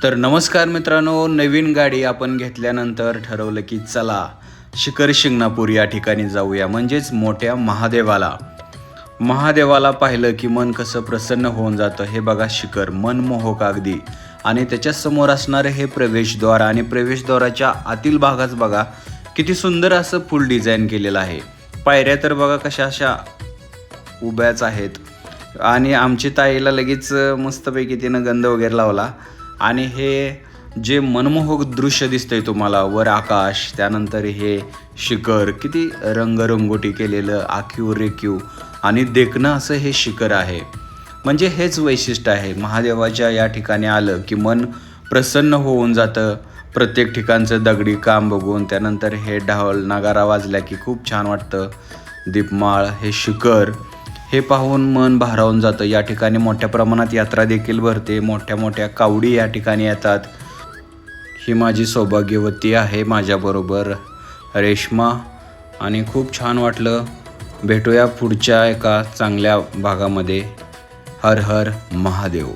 तर नमस्कार मित्रांनो, नवीन गाडी आपण घेतल्यानंतर ठरवलं की चला शिखर शिंगणापूर या ठिकाणी जाऊया, म्हणजेच मोठ्या महादेवाला पाहिलं की मन कसं प्रसन्न होऊन जातं. हे बघा शिखर मनमोहक अगदी, आणि त्याच्या समोर असणारे हे प्रवेशद्वार, आणि प्रवेशद्वाराच्या आतील भागात बघा किती सुंदर असं फुल डिझाईन केलेलं आहे. पायऱ्या तर बघा कशा अशा उभ्याच आहेत, आणि आमची ताईला लगेच मस्तपैकी तिनं गंध वगैरे लावला. आणि हे जे मनमोहक दृश्य दिसतंय तुम्हाला, वर आकाश, त्यानंतर हे शिखर किती रंगरंगोटी केलेलं, आखीव रेखीव आणि देखणं असं हे शिखर आहे. म्हणजे हेच वैशिष्ट्य आहे. महादेवाच्या या ठिकाणी आलं की मन प्रसन्न होऊन जातं. प्रत्येक ठिकाणचं दगडी काम बघून, त्यानंतर हे ढोल नगारा वाजल्या की खूप छान वाटतं. दीपमाळ, हे शिखर हे पाहून मन भारावून जातं. या ठिकाणी मोठ्या प्रमाणात यात्रा देखील भरते. मोठ्या मोठ्या कावडी या ठिकाणी येतात. ही माझी सौभाग्यवती आहे माझ्याबरोबर, रेश्मा, आणि खूप छान वाटलं. भेटूया पुढच्या एका चांगल्या भागामध्ये. हर हर महादेव.